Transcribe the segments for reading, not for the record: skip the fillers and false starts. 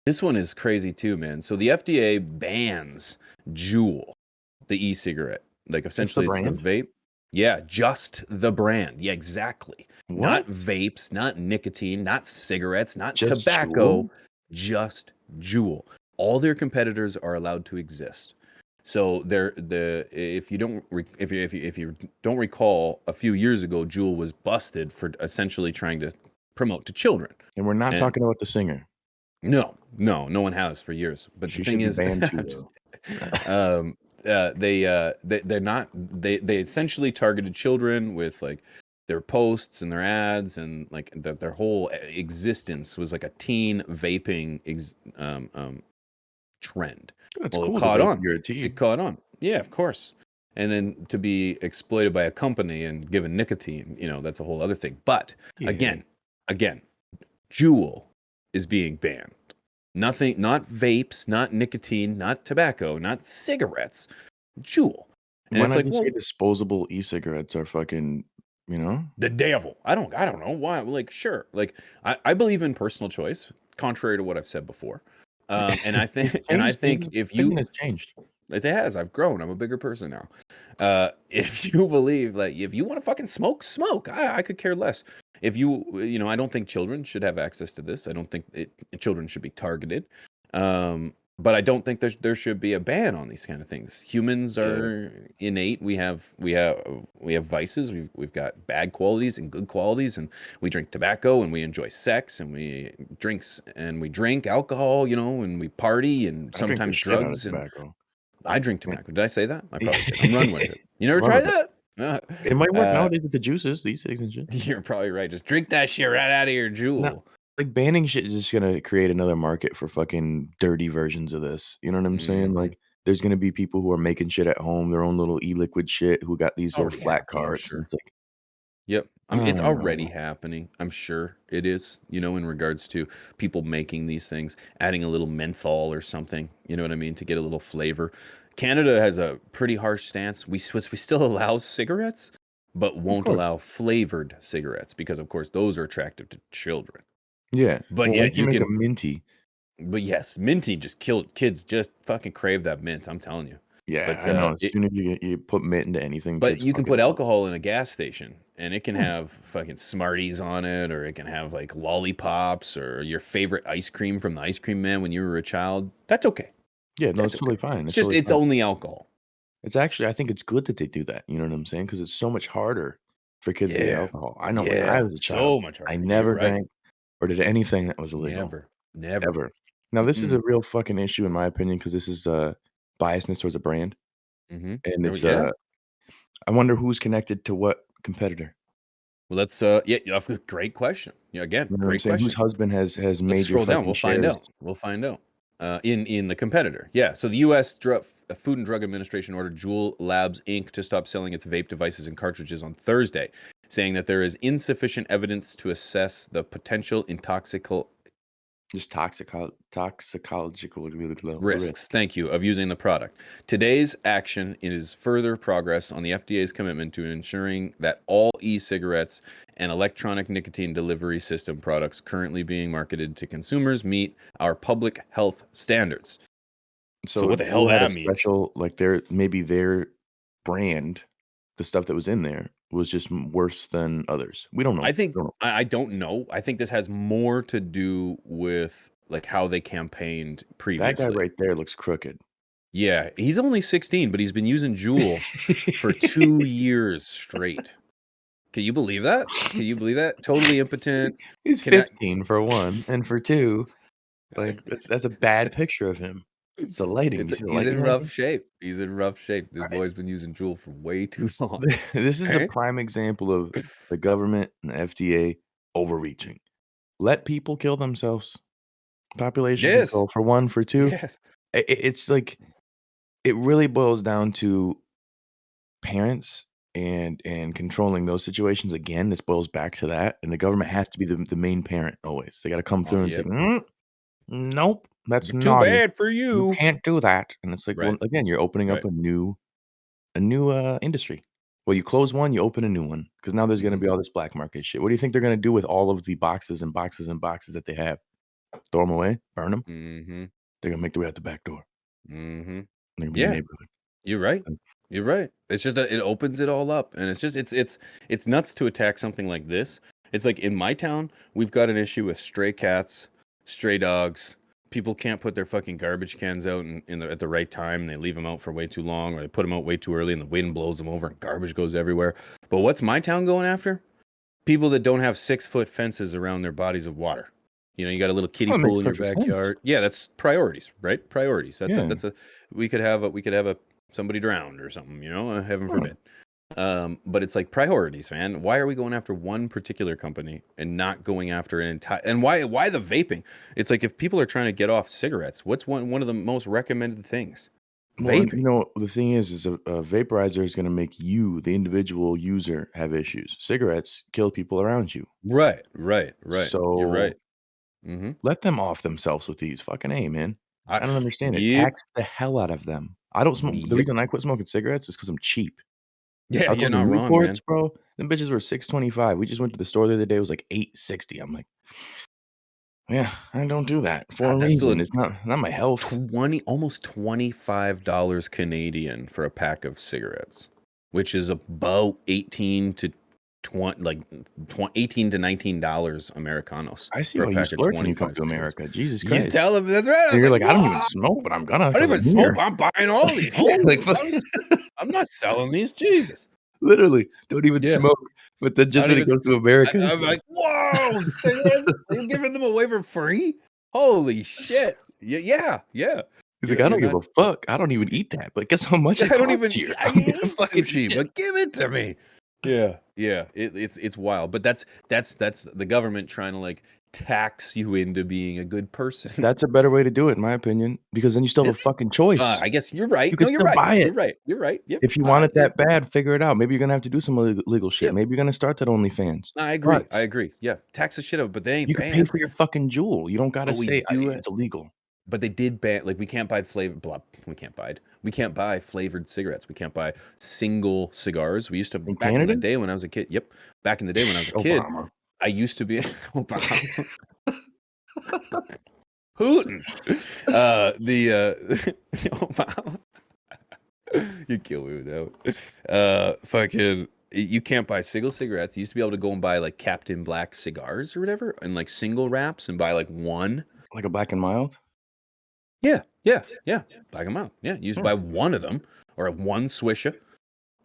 This one is crazy too, man. So the FDA bans Juul, the e-cigarette. Like Just the essentially it's the brand? vape. Yeah, just the brand. Yeah, exactly. Not What? vapes, not nicotine, not cigarettes, not Just Juul? tobacco, just Juul. All their competitors are allowed to exist. So if you don't if you don't recall, a few years ago, Juul was busted for essentially trying to promote to children. And we're not And talking about the singer. no one has for years. But the She thing should be is, banned too, I'm just, though. they're not they essentially targeted children with like their posts and their ads and like their whole existence was like a teen vaping trend. It's Well, it cool to caught vape on. when you're a It teen. caught on. Yeah, of course. And then to be exploited by a company and given nicotine, that's a whole other thing. But Yeah. again, Juul is being banned. Nothing, not vapes, not nicotine, not tobacco, not cigarettes. Juul. And Why it's not like, just say well, disposable e-cigarettes are fucking, you know? the devil. I don't know why. Like, sure. Like, I believe in personal choice, contrary to what I've said before. And I think, and I Changed, think his if opinion you, has changed. it has, I've grown. I'm a bigger person now. If you believe, like, if you want to fucking smoke, smoke. I could care less. If I don't think children should have access to this. I don't think children should be targeted. But I don't think there should be a ban on these kind of things. Humans Yeah. are innate. We have vices. We've got bad qualities and good qualities, and we drink tobacco and we enjoy sex and we drink alcohol, and we party and I drink the sometimes shit out of drugs and tobacco. I drink Yeah. tobacco. Did I say that? I probably did. I'm running with it. You never Run tried with it. that? It might work Uh, nowadays with the juices, these things and shit. you're probably right. Just drink that shit right out of your No, jewel. like, banning shit is just gonna create another market for fucking dirty versions of this, you know what I'm saying? Hmm. Like, there's gonna be people who are making shit at home, their own little e-liquid shit, who got these little Already flat happening, I'm carts, and sure. it's like, Yep. I I mean, it's don't already know. happening. I'm sure it is, in regards to people making these things, adding a little menthol or something, you know what I mean, to get a little flavor. Canada has a pretty harsh stance. We still allow cigarettes, but Of won't course. allow flavored cigarettes because, of course, those are attractive to children. Yeah. But Well, yet once you you make a can minty, But yes, minty just killed kids. Just fucking crave that mint. I'm telling you. yeah, But I know, as soon as you put mint into anything, but kids you can fucking put love it. alcohol in a gas station, and it can Yeah, have fucking Smarties on it, or it can have like lollipops, or your favorite ice cream from the ice cream man when you were a child. That's okay. yeah, no, That's it's totally okay. fine, It's it's just totally it's fine. only alcohol. It's actually I think it's good that they do that, you know what I'm saying? Because it's so much harder for kids to get Yeah, alcohol. I know when I yeah. was a child, So much I harder. You're never right. drank or did anything that was illegal, Never, never. ever. Now this is a Mm-mm. real fucking issue in my opinion because this is, biasness towards a brand, Mm-hmm. and Oh it's, yeah. I wonder who's connected to what competitor. Well, yeah. Great question. Yeah, again, You know what I'm great saying? Whose question. husband has Let's major scroll down. fucking We'll find shares. out. We'll find out. In the competitor, yeah. So the U.S. Food and Drug Administration ordered Juul Labs Inc. to stop selling its vape devices and cartridges on Thursday, saying that there is insufficient evidence to assess the potential intoxical Just toxicological risk. risks, thank you, of using the product. Today's action is further progress on the FDA's commitment to ensuring that all e-cigarettes and electronic nicotine delivery system products currently being marketed to consumers meet our public health standards. So So what the hell Juul had a that means? special like, their brand, the stuff that was in there was just worse than others. We don't know. I think We don't know. I don't know. I think this has more to do with like how they campaigned That guy previously. right there looks crooked. Yeah, he's only 16, but he's been using Juul for 2 years straight. Can you believe that? Can you believe that? Totally impotent. He's Can I 15 for 1, and for 2, like, that's a bad picture of him. It's the lighting. You see the He's light in behind rough him? shape. He's in rough shape. This Right. boy's been using Juul for way too long. This is a Okay? prime example of the government and the FDA overreaching. Let people kill themselves. Population Yes. control for 1, for 2. Yes. It's like it really boils down to parents and controlling those situations again. This boils back to that, and the government has to be the main parent always. They gotta come Oh, through and say, yep. nope, that's Too naughty. bad for You you. can't do that." And it's like, well, Right. again, you're opening up Right. a new industry. Well, you close one, you open a new one because now there's gonna Mhm. be all this black market shit. What do you think they're gonna do with all of the boxes and boxes and boxes that they have? throw them away, burn them. Mhm. They're gonna make their way out the back door. Mhm. They're gonna be in your Yeah. neighborhood. You're right. Like, You're right. It's just that it opens it all up, and it's just it's nuts to attack something like this. It's like in my town, we've got an issue with stray cats, stray dogs. People can't put their fucking garbage cans out at the right time, and they leave them out for way too long, or they put them out way too early, and the wind blows them over, and garbage goes everywhere. But what's my town going after? People that don't have 6-foot fences around their bodies of water. You got a little kiddie oh, it makes pool in your perfect sense. backyard. Yeah, that's priorities, right? Priorities. Yeah. That's a we could have a somebody drowned or something, heaven Huh. forbid. But it's like priorities, man. Why are we going after one particular company and not going after an entire? And why the vaping? It's like if people are trying to get off cigarettes, what's one of the most recommended things? Well, and, Vaping. the thing is a vaporizer is gonna make you, the individual user, have issues. Cigarettes kill people around you. Right, right, right. You're So, right. Mm-hmm. let them off themselves with these. Fucking A, man. I, I don't understand it. yep, Tax the hell out of them. I don't smoke the yep. reason I quit smoking cigarettes is because 'cause I'm cheap. Yeah, I'll go you're to not wrong, Newports, man. bro. Them bitches were $6.25. We just went to the store the other day, it was like $8.60. I'm like, "Yeah, I don't do that for a God, that's still a reason. It's not my health." 20 almost $25 Canadian for a pack of cigarettes, which is about 18 to 20 like 20, 18 to $19 Americanos I see for a why you pack of splurge when you come 25 to cigarettes. America. Jesus You just Christ. tell them that's right. I And was you're like, like, "I don't even "Whoa, smoke, but I'm gonna I don't 'cause even I'm smoke. here." I'm buying all these. Yeah, like, Holy, I'm not selling these. Jesus." literally, don't even Yeah. smoke, but then I just don't when even it goes to America, he's I'm like like, "Whoa, cigarettes? Are you giving them away for free? Holy shit." Yeah, yeah. he's like, "I You're don't give not a fuck. I don't even eat that, but guess how much it I don't costs even here? I I'm gonna eat fucking sushi, yeah." but give it to me. Yeah, yeah. It's wild, but that's the government trying to like tax you into being a good person. That's a better way to do it, in my opinion, because then you still have a Is it? fucking choice. I guess you're right. You No, could you're still right. buy You're it. right. You're right. Yep. If you want it Yep. that bad, figure it out. Maybe you're gonna have to do some legal shit. Yep. Maybe you're gonna start that OnlyFans. I agree. But I agree. Yeah, tax the shit out, but they ain't you could pay banned. for your fucking Juul. You don't gotta But we say, do it. it's illegal." But they did ban like we can't buy flavor. Blah, we can't buy flavored cigarettes. We can't buy single cigars. We used to In back in the Canada? day when I was a kid. Yep, back in the day when I was a kid, Obama. I used to be Obama. Putin. Obama. You kill me with that one. Fucking. You can't buy single cigarettes. You used to be able to go and buy like Captain Black cigars or whatever, and like single wraps, and buy like one. Like a Black and Mild? Yeah, yeah, yeah. Buy them out. Yeah, you just Hmm. buy one of them or one swisher,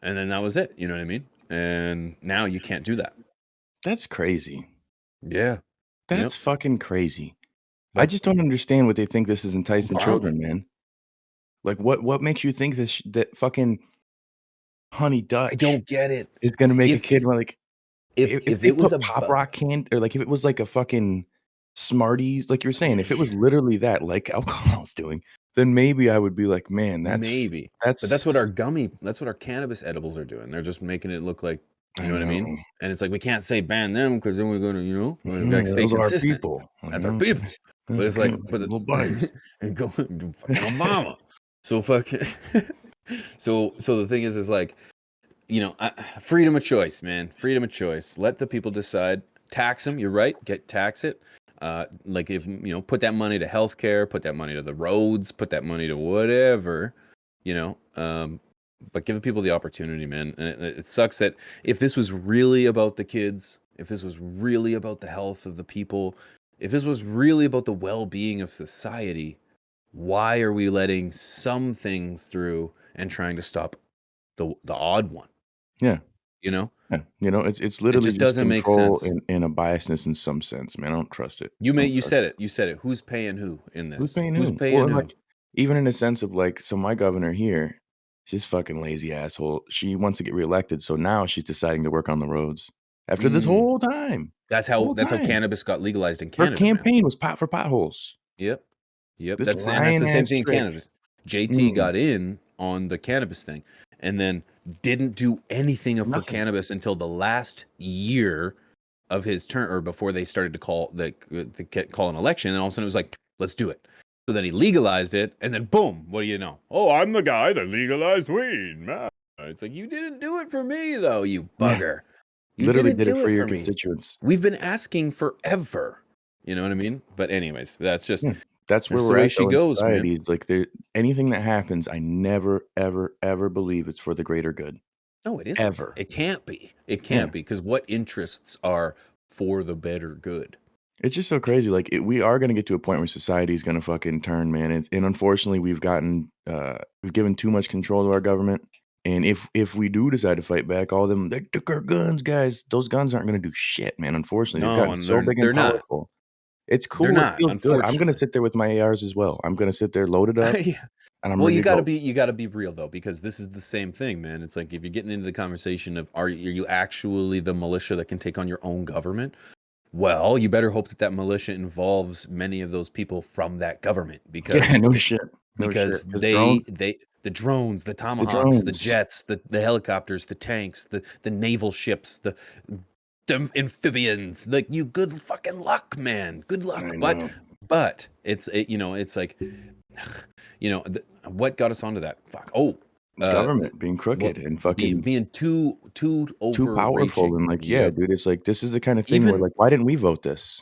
and then that was it. You know what I mean? And now you can't do that. That's crazy. Yeah. Yep. That's fucking crazy. I But just don't understand what they think this is enticing wow, children, man. Like, what makes you think that fucking Honey I Dutch don't get it. is gonna make a If kid like if if they it was put a Pop Rock or like if it was like a fucking Smarties, like you're saying, if it was literally that, like alcohol's doing, then maybe I would be like, "Man, maybe, but that's that's what our cannabis edibles are doing. They're just making it look like, you I know what I mean? know. And it's like we can't say ban them because then we're gonna, we gotta Mhm, stay those are our consistent. people, That's our people. But it's like, okay, little buddies. and go fucking Obama. So fucking, so the thing is like, freedom of choice, man. Freedom of choice. Let the people decide. Tax them. You're right. Tax it. Like if put that money to healthcare, put that money to the roads, put that money to whatever, you know. But give the people the opportunity, man. And it sucks that if this was really about the kids, if this was really about the health of the people, if this was really about the well-being of society, why are we letting some things through and trying to stop the odd one? Yeah. You know, Yeah, it's it literally just just doesn't make control sense. and a biasness in some sense, man. I don't trust it. I don't You trust said it. You said it. Who's paying who in who's this? paying Who's who? Well, paying and, who? like, even in a sense of, like, so my governor here, she's fucking lazy asshole. She wants to get reelected, so now she's deciding to work on the roads after this Mm, whole time. Whole that's how time. cannabis got legalized in Her Canada, man. campaign was pot for potholes. Yep. Yep. This That's lying the same ass thing in trick. Canada. JT Mm, got in on the cannabis thing and then didn't do anything for nothing. cannabis until the last year of his term or before they started to call an election, and all of a sudden it was like, let's do it. So then he legalized it, and then boom, what do you know? Oh, I'm the guy that legalized weed, man. It's like, you didn't do it for me though, you Yeah, bugger. You literally didn't did it do for it your for me. constituents. We've been asking forever. You know what I mean? But anyways, that's just Yeah. That's where that's the we're way at she though in goes, man. society. It's like there anything that happens, I never, ever, ever believe it's for the greater good. No, it isn't. Ever. It can't be. It Yeah. can't be because what interests are for the better good? It's just so crazy, like, we are gonna get to a point where society is gonna fucking turn, man, and unfortunately, we've given too much control to our government, and if we do decide to fight back, all them, "They took our guns, guys." Those guns aren't gonna do shit, man, unfortunately, they've No, gotten and so big and they're not. powerful. It's They're cool, it not, feels good. I'm gonna unfortunately. sit there with my ARs as well. I'm gonna sit there, load it up, Yeah. and I'm Well, ready to go. you gotta be real though, because this is the same thing, man. It's like if you're getting into the conversation of are you actually the militia that can take on your own government? Well, you better hope that that militia involves many of those people from that government Yeah, no shit. No shit. because Because drones they the drones, the the tomahawks, the drones. jets, the helicopters, the tanks, the naval ships, the amphibians. Like you, good fucking luck, man. Good luck. I know. But you know, it's like you know, what got us onto that? Fuck. Oh, uh, Government being what crooked and fucking being too too powerful overreaching. and, like, yeah, Yep. dude, it's like, this is the kinda thing where, Even like, why didn't we vote this?